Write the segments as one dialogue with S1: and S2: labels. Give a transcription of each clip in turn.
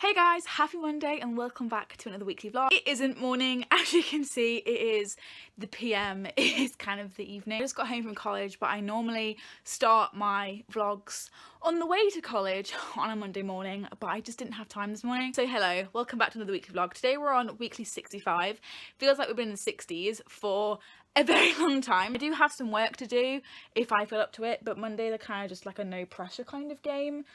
S1: Hey guys, happy Monday and welcome back to another weekly vlog. It isn't morning, as you can see, it is the PM, it is kind of the evening. I just got home from college, but I normally start my vlogs on the way to college on a Monday morning, but I just didn't have time this morning. So hello, welcome back to another weekly vlog. Today we're on weekly 65. Feels like we've been in the 60s for a very long time. I do have some work to do if I feel up to it, but Mondays are kind of just like a no pressure kind of game.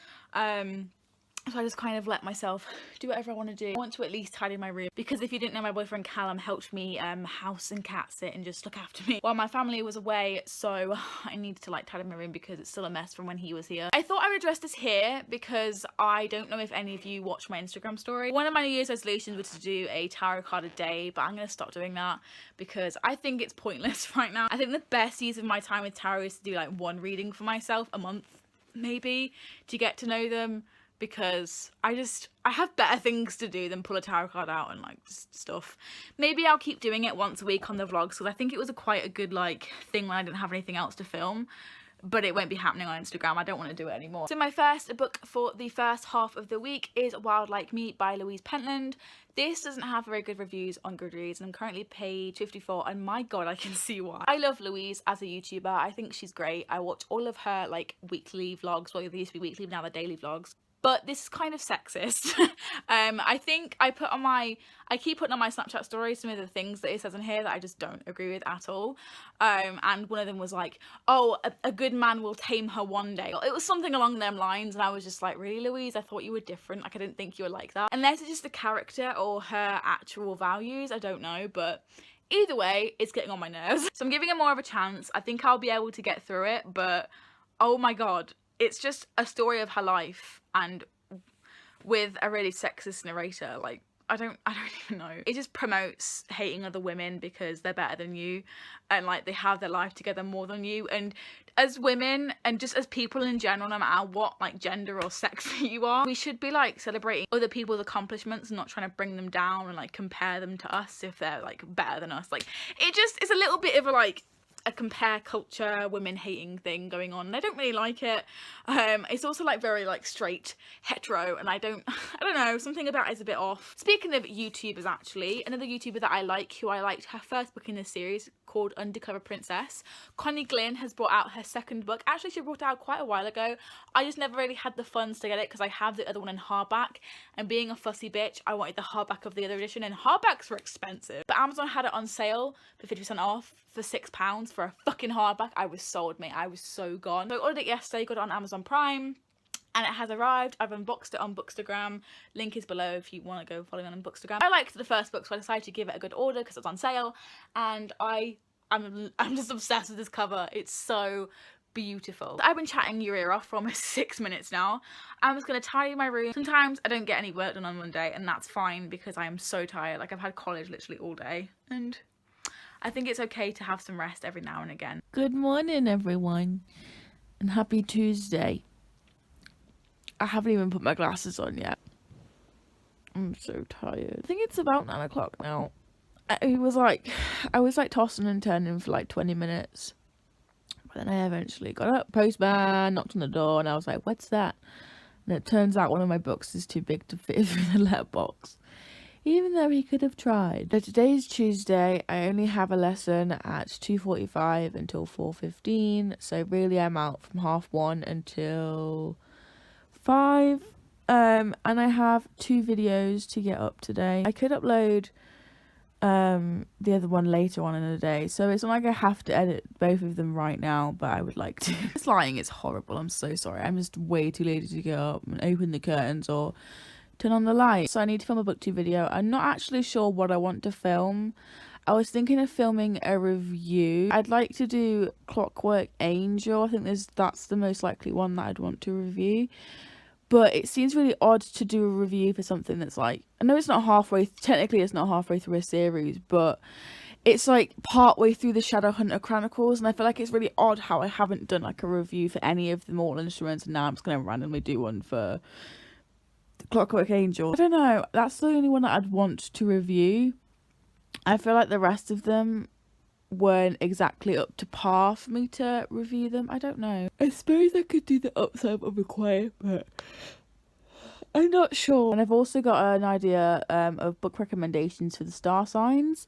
S1: So I just kind of let myself do whatever I want to do. I want to at least tidy my room because if you didn't know, my boyfriend Callum helped me house and cat sit and just look after me while my family was away, so I needed to like tidy my room because it's still a mess from when he was here. I thought I would address this here because I don't know if any of you watch my Instagram story. One of my New Year's resolutions was to do a tarot card a day, but I'm going to stop doing that because I think it's pointless right now. I think the best use of my time with tarot is to do like one reading for myself a month maybe to get to know them, because I have better things to do than pull a tarot card out and like just stuff. Maybe I'll keep doing it once a week on the vlogs because I think it was quite a good like thing when I didn't have anything else to film, but it won't be happening on Instagram. I don't want to do it anymore. So my first book for the first half of the week is Wild Like Me by Louise Pentland. This doesn't have very good reviews on Goodreads and I'm currently paid $54, and my god, I can see why. I love Louise as a YouTuber. I think she's great. I watch all of her like weekly vlogs. Well, they used to be weekly, but now they're daily vlogs. But this is kind of sexist. I think I keep putting on my Snapchat stories some of the things that it says in here that I just don't agree with at all. And one of them was like, oh, a good man will tame her one day. It was something along them lines, and I was just like, really, Louise? I thought you were different. Like, I didn't think you were like that. Unless it's just a character or her actual values, I don't know, but either way, it's getting on my nerves. So I'm giving it more of a chance. I think I'll be able to get through it, but oh my god. It's just a story of her life and with a really sexist narrator. Like, I don't even know. It just promotes hating other women because they're better than you and like they have their life together more than you. And as women and just as people in general, no matter what like gender or sex you are, we should be like celebrating other people's accomplishments and not trying to bring them down and like compare them to us if they're like better than us. Like, it just is a little bit of a compare culture, women hating thing going on, and I don't really like it. It's also like very like straight hetero, and I don't know, something about it is a bit off. Speaking of YouTubers, actually, another YouTuber that I like, who I liked her first book in this series called Undercover Princess, Connie Glynn, has brought out her second book. Actually, she brought it out quite a while ago. I just never really had the funds to get it because I have the other one in hardback, and being a fussy bitch, I wanted the hardback of the other edition, and hardbacks were expensive. But Amazon had it on sale for 50% off for £6 for a fucking hardback. I was sold, mate. I was so gone. So I ordered it yesterday, got it on Amazon Prime, and it has arrived. I've unboxed it on Bookstagram. Link is below if you want to go follow me on Bookstagram. I liked the first book, so I decided to give it a good order because it was on sale, and I'm just obsessed with this cover. It's so beautiful. I've been chatting your ear off for almost 6 minutes now. I'm just gonna tidy my room. Sometimes I don't get any work done on Monday, and that's fine because I am so tired. Like, I've had college literally all day, and I think it's okay to have some rest every now and again.
S2: Good morning, everyone, and happy Tuesday. I haven't even put my glasses on yet. I'm so tired. I think it's about 9 o'clock now. I was like tossing and turning for like 20 minutes. But then I eventually got up, postman, knocked on the door, and I was like, what's that? And it turns out one of my books is too big to fit through the letterbox, even though he could have tried. So today's Tuesday. I only have a lesson at 2:45 until 4:15. So really I'm out from 1:30 until 5. And I have 2 videos to get up today. I could upload the other one later on in the day, so it's not like I have to edit both of them right now, but I would like to. This lighting is horrible. I'm so sorry. I'm just way too lazy to get up and open the curtains or turn on the light. So I need to film a booktube video. I'm not actually sure what I want to film. I was thinking of filming a review. I'd like to do Clockwork Angel. I think that's the most likely one that I'd want to review. But it seems really odd to do a review for something that's like, I know it's not technically it's not halfway through a series, but it's like partway through the Shadowhunter Chronicles, and I feel like it's really odd how I haven't done like a review for any of the Mortal Instruments, and now I'm just going to randomly do one for Clockwork Angel. I don't know, that's the only one that I'd want to review. I feel like the rest of them weren't exactly up to par for me to review them. I don't know. I suppose I could do the upside of a quiet, but I'm not sure. And I've also got an idea of book recommendations for the star signs,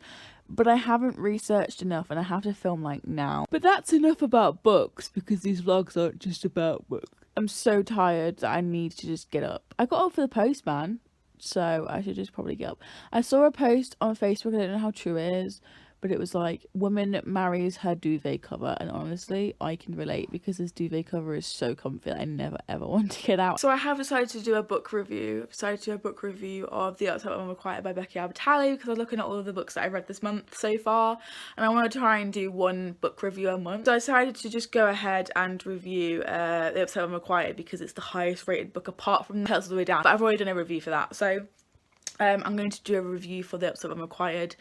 S2: but I haven't researched enough and I have to film like now. But that's enough about books because these vlogs aren't just about books. I'm so tired that I need to just get up. I got up for the postman, so I should just probably get up. I saw a post on Facebook, I don't know how true it is, but it was like, woman marries her duvet cover, and honestly I can relate because this duvet cover is so comfy that I never ever want to get out. So I have decided to do a book review. I've decided to do a book review of The Upset Woman Required by Becky Albertalli because I'm looking at all of the books that I've read this month so far, and I want to try and do one book review a month. So I decided to just go ahead and review The Upset Woman Required because it's the highest rated book apart from Tales of the Way Down, but I've already done a review for that. So I'm going to do a review for The Upset Woman Required.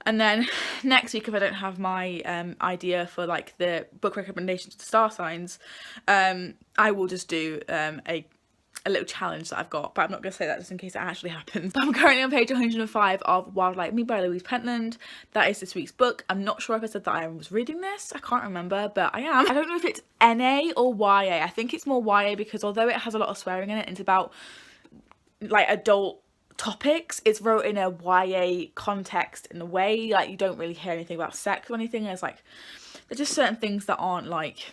S2: And then next week, if I don't have my idea for like the book recommendations to star signs, I will just do a little challenge that I've got. But I'm not going to say that just in case it actually happens. But I'm currently on page 105 of Wild Like Me by Louise Pentland. That is this week's book. I'm not sure if I said that I was reading this. I can't remember, but I am. I don't know if it's NA or YA. I think it's more YA because although it has a lot of swearing in it, it's about like adult topics, it's wrote in a YA context in a way, like you don't really hear anything about sex or anything. There's like, there's just certain things that aren't like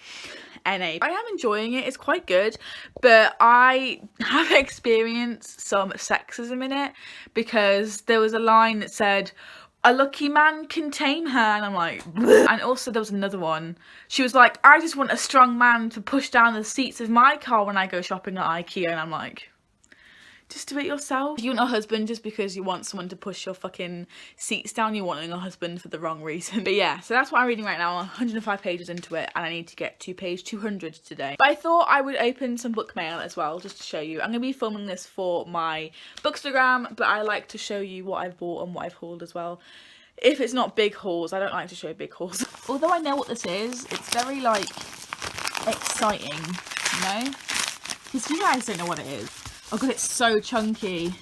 S2: NA. I am enjoying it, it's quite good, but I have experienced some sexism in it because there was a line that said, "A lucky man can tame her," and I'm like, bleh. And also there was another one, she was like, "I just want a strong man to push down the seats of my car when I go shopping at IKEA," and I'm like, just do it yourself. You want a husband just because you want someone to push your fucking seats down, you're wanting a husband for the wrong reason. But yeah, so that's what I'm reading right now. I'm 105 pages into it and I need to get to page 200 today. But I thought I would open some book mail as well, just to show you. I'm going to be filming this for my Bookstagram, but I like to show you what I've bought and what I've hauled as well. If it's not big hauls, I don't like to show big hauls. Although I know what this is, it's very like exciting, you know? Because you guys don't know what it is. Oh god, it's so chunky.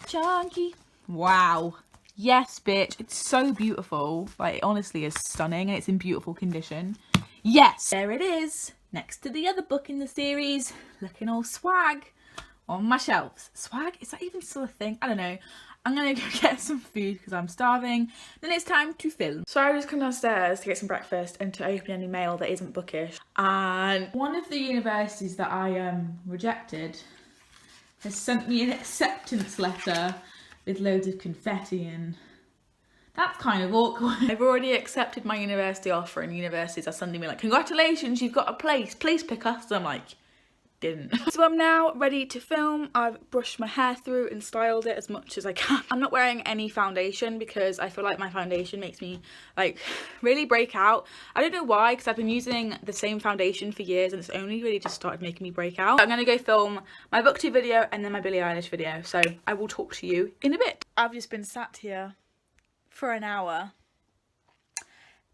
S2: Chunky. Wow. Yes, bitch. It's so beautiful. Like, it honestly is stunning and it's in beautiful condition. Yes! There it is. Next to the other book in the series. Looking all swag on my shelves. Swag? Is that even still a thing? I don't know. I'm gonna go get some food because I'm starving. Then it's time to film. So I just come downstairs to get some breakfast and to open any mail that isn't bookish. And one of the universities that I rejected has sent me an acceptance letter with loads of confetti and that's kind of awkward. I've already accepted my university offer and universities are sending me like, "Congratulations, you've got a place, please pick us." So I'm like, didn't. So I'm now ready to film. I've brushed my hair through and styled it as much as I can. I'm not wearing any foundation because I feel like my foundation makes me like really break out. I don't know why, because I've been using the same foundation for years and it's only really just started making me break out. I'm gonna go film my booktube video and then my Billie Eilish video, so I will talk to you in a bit. I've just been sat here for an hour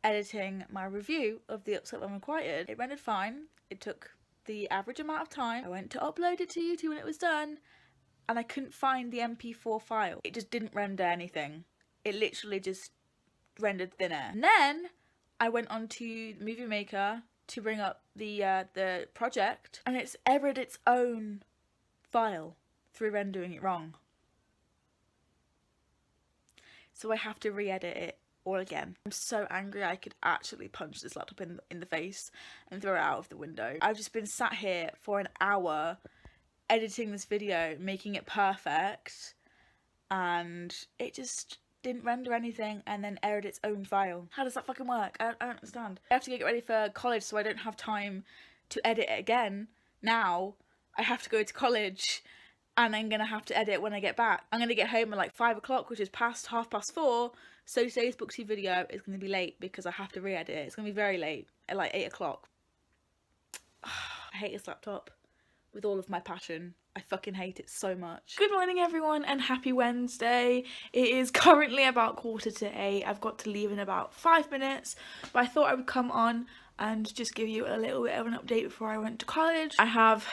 S2: editing my review of The Upset Woman Required. It rendered fine. It took the average amount of time. I went to upload it to YouTube when it was done and I couldn't find the MP4 file. It just didn't render anything. It literally just rendered thin air. And then I went on to Movie Maker to bring up the project and it's errored its own file through rendering it wrong. So I have to re-edit it all again. I'm so angry I could actually punch this laptop in the face and throw it out of the window. I've just been sat here for an hour editing this video, making it perfect, and it just didn't render anything and then errored its own file. How does that fucking work? I don't understand. I have to get ready for college so I don't have time to edit it again. Now I have to go to college and I'm gonna have to edit when I get back. I'm gonna get home at like 5 o'clock, which is past 4:30. So today's booktube video is gonna be late because I have to re-edit it. It's gonna be very late at like 8 o'clock. I hate this laptop with all of my passion. I fucking hate it so much. Good morning everyone and happy Wednesday. It is currently about 7:45. I've got to leave in about 5 minutes, but I thought I would come on and just give you a little bit of an update before I went to college. I have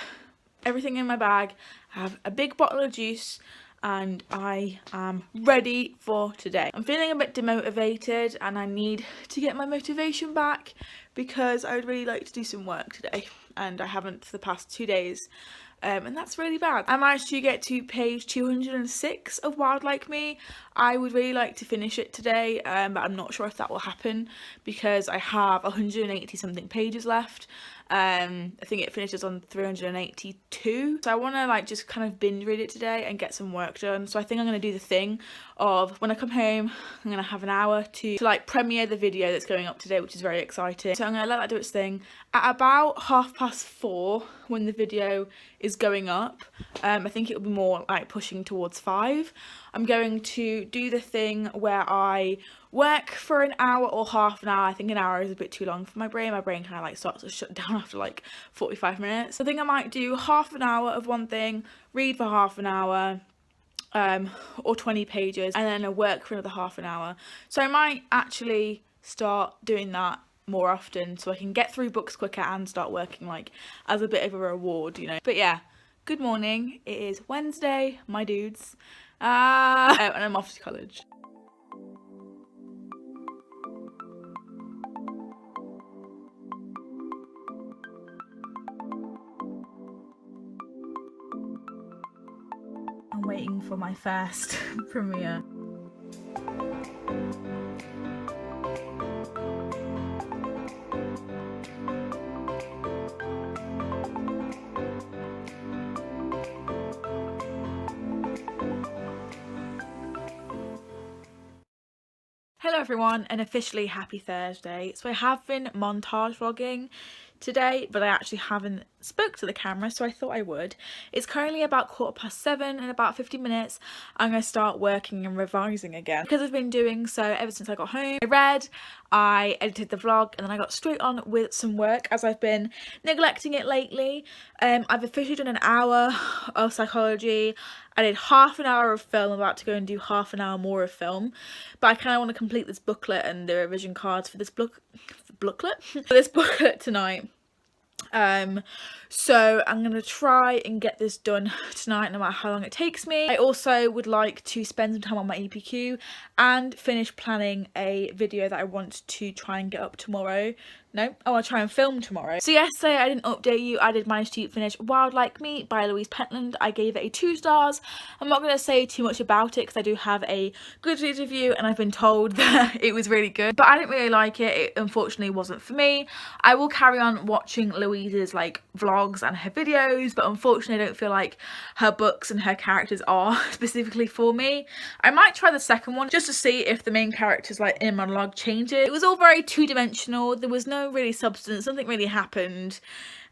S2: everything in my bag. I have a big bottle of juice and I am ready for today. I'm feeling a bit demotivated and I need to get my motivation back because I would really like to do some work today and I haven't for the past 2 days.
S1: and that's really bad. I managed to get to page 206 of Wild Like Me. I would really like to finish it today, but I'm not sure if that will happen because I have 180 something pages left. I think it finishes on 382, so I want to like just kind of binge read it today and get some work done. So I think I'm going to do the thing of when I come home, I'm going to have an hour to like premiere the video that's going up today, which is very exciting. So I'm going to let that do its thing. At about 4:30 when the video is going up, I think it'll be more like pushing towards 5, I'm going to do the thing where I work for an hour or half an hour. I think an hour is a bit too long for my brain. My brain kind of like starts to shut down after like 45 minutes. I think I might do half an hour of one thing, read for half an hour, or 20 pages, and then I work for another half an hour. So I might actually start doing that more often so I can get through books quicker and start working like as a bit of a reward, you know. But yeah, good morning. It is Wednesday, my dudes, and I'm off to college. I'm waiting for my first premiere. Hello everyone, and officially happy Thursday. So I have been montage vlogging today, but I actually haven't spoke to the camera, so I thought I would. It's currently about 7:15. In about 50 minutes I'm going to start working and revising again because I've been doing so ever since I got home. I read, I edited the vlog, and then I got straight on with some work as I've been neglecting it lately. I've officially done an hour of psychology. I did half an hour of film. I'm about to go and do half an hour more of film, but I kind of want to complete this booklet and the revision cards for this booklet tonight. So I'm gonna try and get this done tonight, no matter how long it takes me. I also would like to spend some time on my EPQ and finish planning a video that I want to try and get up tomorrow. No, I want to try and film tomorrow. So yesterday I didn't update you. I did manage to finish Wild Like Me by Louise Pentland. I gave it a 2 stars. I'm not going to say too much about it because I do have a Goodreads review and I've been told that it was really good, but I didn't really like it. It unfortunately wasn't for me. I will carry on watching Louise's like vlogs and her videos, but unfortunately I don't feel like her books and her characters are specifically for me. I might try the second one just to see if the main character's like in monologue changes. It was all very two-dimensional. There was no really substance, nothing really happened,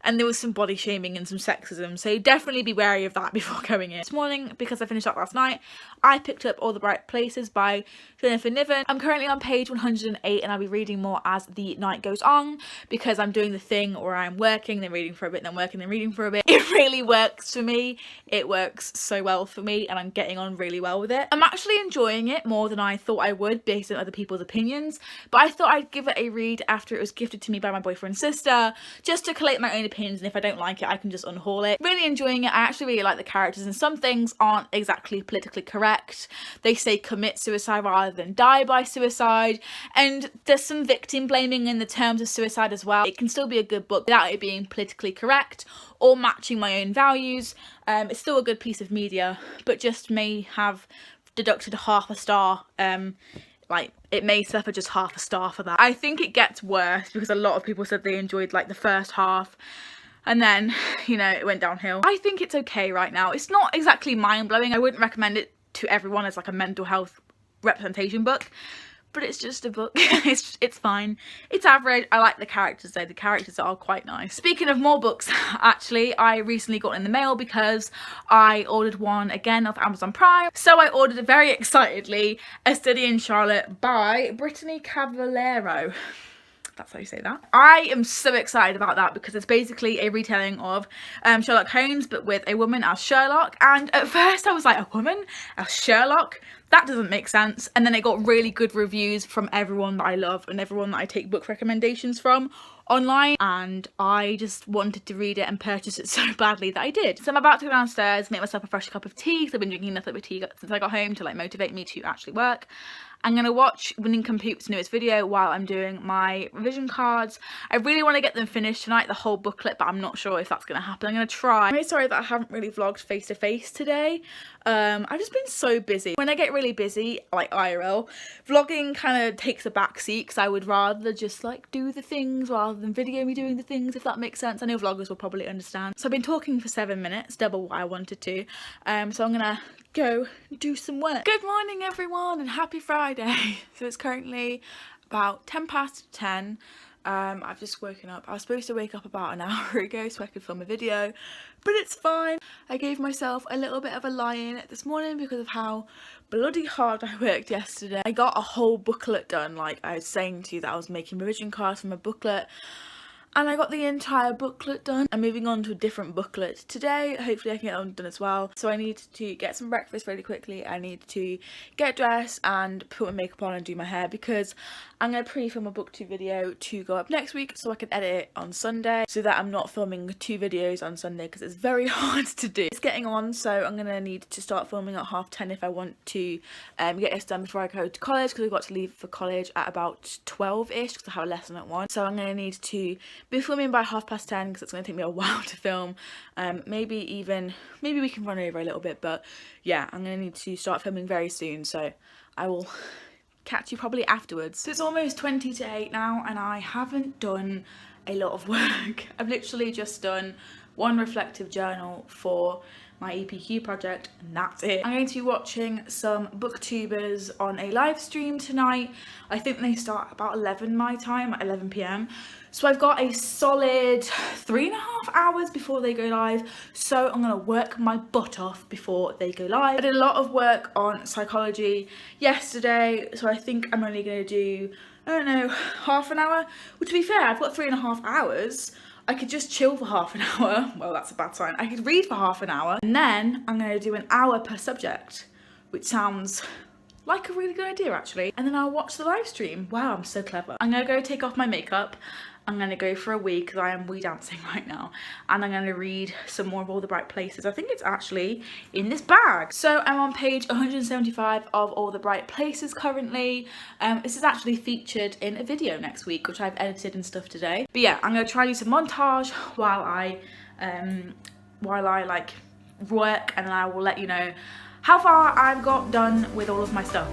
S1: and there was some body shaming and some sexism, so definitely be wary of that before going in. This morning, because I finished up last night, I picked up All the Bright Places by Jennifer Niven. I'm currently on page 108 and I'll be reading more as the night goes on because I'm doing the thing where I'm working, then reading for a bit, then working, then reading for a bit. It really works for me. It works so well for me and I'm getting on really well with it. I'm actually enjoying it more than I thought I would based on other people's opinions, but I thought I'd give it a read after it was gifted to me by my boyfriend's sister, just to collate my own opinions, and if I don't like it I can just unhaul it. Really enjoying it. I actually really like the characters, and some things aren't exactly politically correct. They say commit suicide rather than die by suicide, and there's some victim blaming in the terms of suicide as well. It can still be a good book without it being politically correct or matching my own values. It's still a good piece of media, but just may have deducted half a star. Like it may suffer just half a star for that. I think it gets worse because a lot of people said they enjoyed like the first half and then, you know, it went downhill. I think it's okay right now. It's not exactly mind-blowing. I wouldn't recommend it to everyone as like a mental health representation book, but it's just a book. it's fine. It's average. I like the characters though. The characters are quite nice. Speaking of more books, actually, I recently got in the mail because I ordered one again off Amazon Prime. So I ordered very excitedly A Study in Charlotte by Brittany Cavallero. That's how you say that. I am so excited about that because it's basically a retelling of Sherlock Holmes, but with a woman as Sherlock. And at first I was like, a woman as Sherlock? That doesn't make sense. And then it got really good reviews from everyone that I love and everyone that I take book recommendations from online, and I just wanted to read it and purchase it so badly that I did. So I'm about to go downstairs, make myself a fresh cup of tea because I've been drinking nothing but tea since I got home to like motivate me to actually work. I'm going to watch Winning Compute's newest video while I'm doing my revision cards. I really want to get them finished tonight, the whole booklet, but I'm not sure if that's going to happen. I'm going to try. I'm really sorry that I haven't really vlogged face to face today. I've just been so busy. When I get really busy, like IRL, vlogging kind of takes a back seat because I would rather just like do the things rather than video me doing the things, if that makes sense. I know vloggers will probably understand. So I've been talking for 7 minutes, double what I wanted to. So I'm gonna go do some work. Good morning everyone and happy Friday. So it's currently about 10 past 10. I've just woken up. I was supposed to wake up about an hour ago so I could film a video, but it's fine. I gave myself a little bit of a lie-in this morning because of how bloody hard I worked yesterday. I got a whole booklet done, like I was saying to you that I was making revision cards from a booklet. And I got the entire booklet done. I'm moving on to a different booklet today. Hopefully I can get that one done as well. So I need to get some breakfast really quickly. I need to get dressed and put my makeup on and do my hair because I'm going to pre-film a booktube video to go up next week so I can edit it on Sunday so that I'm not filming 2 videos on Sunday because it's very hard to do. It's getting on, so I'm going to need to start filming at 10:30 if I want to get this done before I go to college because I've got to leave for college at about 12ish because I have a lesson at 1. So I'm going to need to be filming by 10:30 because it's going to take me a while to film. Maybe we can run over a little bit, but yeah, I'm going to need to start filming very soon, so I will catch you probably afterwards. So it's almost 20 to 8 now and I haven't done a lot of work. I've literally just done one reflective journal for my EPQ project and that's it. I'm going to be watching some booktubers on a live stream tonight. I think they start about 11 my time, at 11 p.m. So I've got a solid 3.5 hours before they go live. So I'm gonna work my butt off before they go live. I did a lot of work on psychology yesterday, so I think I'm only gonna do, I don't know, half an hour. Well, to be fair, I've got 3.5 hours. I could just chill for half an hour. Well, that's a bad sign. I could read for half an hour and then I'm gonna do an hour per subject, which sounds like a really good idea actually. And then I'll watch the live stream. Wow, I'm so clever. I'm gonna go take off my makeup. I'm gonna go for a wee because I am wee dancing right now. And I'm gonna read some more of All the Bright Places. I think it's actually in this bag. So I'm on page 175 of All the Bright Places currently. This is actually featured in a video next week, which I've edited and stuff today. But yeah, I'm gonna try to do some montage while I like work, and then I will let you know how far I've got done with all of my stuff.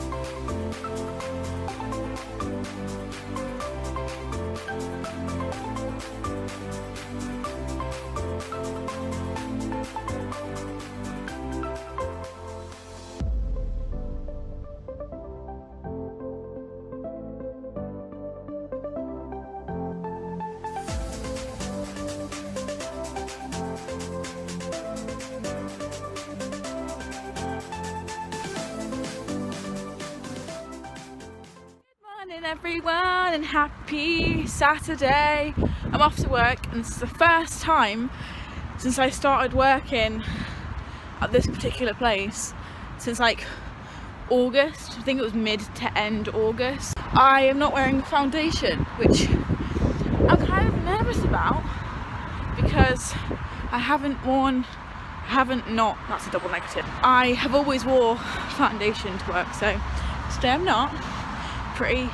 S1: Everyone and happy Saturday. I'm off to work and this is the first time since I started working at this particular place since like August. I think it was mid to end August. I am not wearing foundation, which I'm kind of nervous about because I that's a double negative. I have always wore foundation to work, so today I'm not. Pretty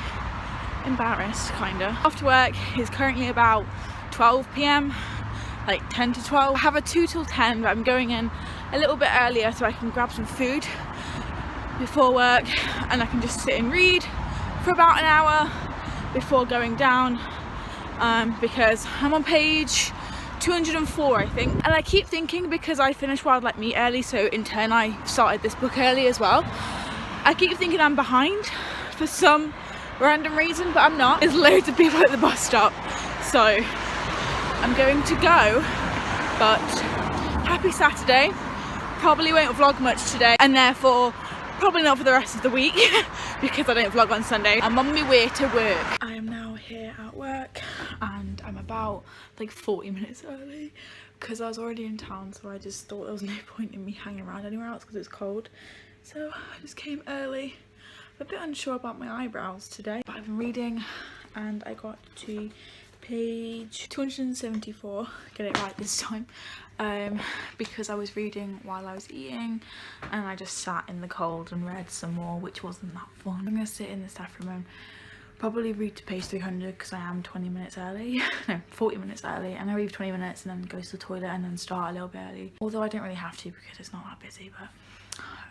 S1: embarrassed kinda. After work is currently about 12 p.m, like 10 to 12. I have a 2 till 10, but I'm going in a little bit earlier so I can grab some food before work and I can just sit and read for about an hour before going down, because I'm on page 204 I think, and I keep thinking because I finished Wildlife Meet early, so in turn I started this book early as well, I keep thinking I'm behind for some random reason, but I'm not. There's loads of people at the bus stop, so I'm going to go. But happy Saturday. Probably won't vlog much today and therefore probably not for the rest of the week because I don't vlog on Sunday. I'm on my way to work. I am now here at work and I'm about like 40 minutes early because I was already in town, so I just thought there was no point in me hanging around anywhere else because it's cold. So I just came early. I'm a bit unsure about my eyebrows today, but I've been reading and I got to page 274, get it right this time, because I was reading while I was eating and I just sat in the cold and read some more, which wasn't that fun. I'm gonna sit in the staff room and probably read to page 300 because I am 20 minutes early, no, 40 minutes early, and I read 20 minutes and then go to the toilet and then start a little bit early. Although I don't really have to because it's not that busy, but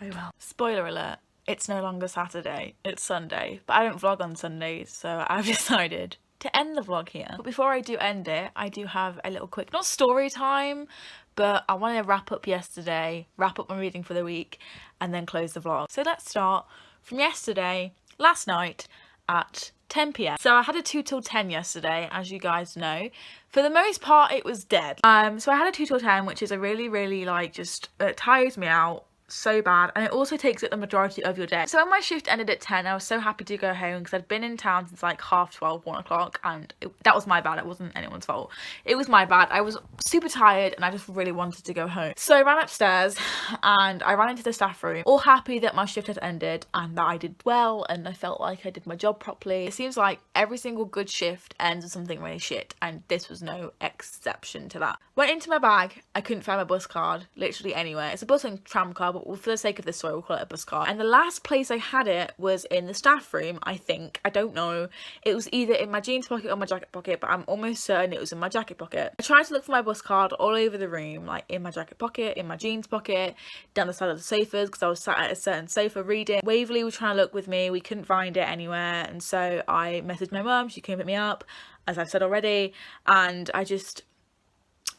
S1: oh well. Spoiler alert, it's no longer Saturday, it's Sunday, but I don't vlog on Sundays, so I've decided to end the vlog here. But before I do end it, I do have a little quick, not story time, but I want to wrap up yesterday, wrap up my reading for the week, and then close the vlog. So let's start from yesterday, last night at 10 p.m. So I had a 2 till 10 yesterday, as you guys know. For the most part, it was dead. So I had a 2 till 10, which is a really like just, it tires me out so bad, and it also takes up the majority of your day. So when my shift ended at 10, I was so happy to go home because I'd been in town since like 12:30, 1 o'clock, and that was my bad. It wasn't anyone's fault. It was my bad. I was super tired and I just really wanted to go home. So I ran upstairs and I ran into the staff room, all happy that my shift had ended and that I did well and I felt like I did my job properly. It seems like every single good shift ends with something really shit, and this was no exception to that. Went into my bag, I couldn't find my bus card literally anywhere. It's a bus and tram card, but for the sake of this story we'll call it a bus card. And the last place I had it was in the staff room, I think. I don't know. It was either in my jeans pocket or my jacket pocket, but I'm almost certain it was in my jacket pocket. I tried to look for my bus card all over the room, like in my jacket pocket, in my jeans pocket, down the side of the sofas, because I was sat at a certain sofa reading. Waverley was trying to look with me. We couldn't find it anywhere, and so I messaged my mum. She came pick me up, as I've said already, and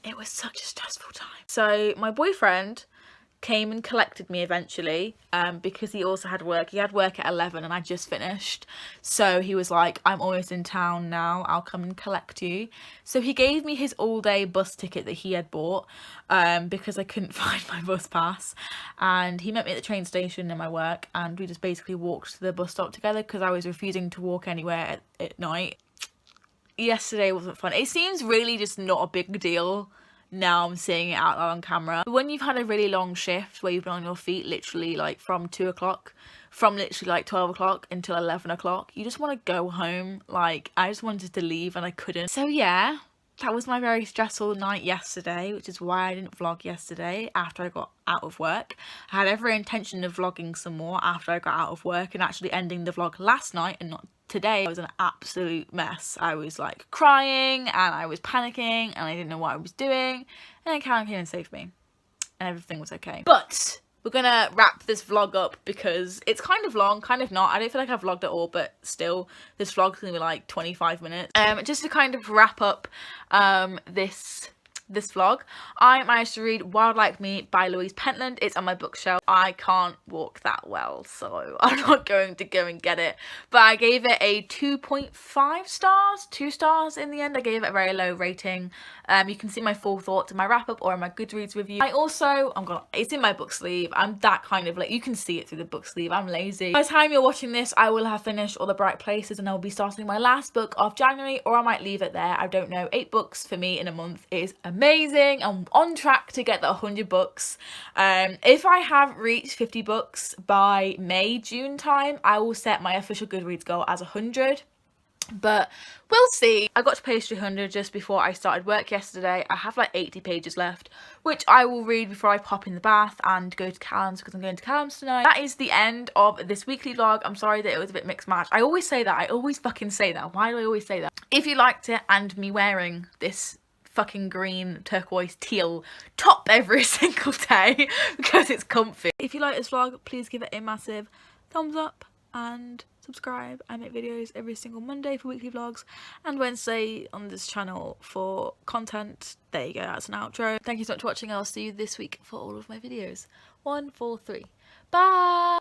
S1: it was such a stressful time. So my boyfriend came and collected me eventually, because he also had work. He had work at 11 and I just finished, so he was like, I'm almost in town now, I'll come and collect you. So he gave me his all-day bus ticket that he had bought, because I couldn't find my bus pass, and he met me at the train station in my work, and we just basically walked to the bus stop together because I was refusing to walk anywhere at night. Yesterday wasn't fun. It seems really just not a big deal now I'm seeing it out loud on camera. But when you've had a really long shift where you've been on your feet literally like from 2 o'clock, from literally like 12 o'clock until 11 o'clock, you just want to go home. Like, I just wanted to leave and I couldn't. So yeah, that was my very stressful night yesterday, which is why I didn't vlog yesterday after I got out of work. I had every intention of vlogging some more after I got out of work and actually ending the vlog last night and not today. I was an absolute mess. I was like crying and I was panicking and I didn't know what I was doing, and then Karen came and saved me and everything was okay. But we're gonna wrap this vlog up because it's kind of long, kind of not. I don't feel like I've vlogged at all, but still, this vlog's gonna be like 25 minutes. Just to kind of wrap up this vlog, I managed to read Wild Like Me by Louise Pentland. It's on my bookshelf. I can't walk that well, so I'm not going to go and get it, but I gave it a 2.5 stars, 2 stars in the end. I gave it a very low rating. You can see my full thoughts in my wrap up or in my Goodreads review. It's in my book sleeve. I'm that kind of like, you can see it through the book sleeve. I'm lazy. By the time you're watching this, I will have finished All the Bright Places and I'll be starting my last book of January, or I might leave it there. I don't know. 8 books for me in a month is amazing. I'm on track to get the 100 books. If I have reached 50 books by May, June time, I will set my official Goodreads goal as 100. But we'll see. I got to page 300 just before I started work yesterday. I have like 80 pages left, which I will read before I pop in the bath and go to Callum's, because I'm going to Callum's tonight. That is the end of this weekly vlog. I'm sorry that it was a bit mixed match. I always say that. I always fucking say that. Why do I always say that? If you liked it and me wearing this fucking green turquoise teal top every single day because it's comfy. If you like this vlog, please give it a massive thumbs up and subscribe. I make videos every single Monday for weekly vlogs and Wednesday on this channel for content. There you go, that's an outro. Thank you so much for watching. I'll see you this week for all of my videos. 1, 4, 3. Bye!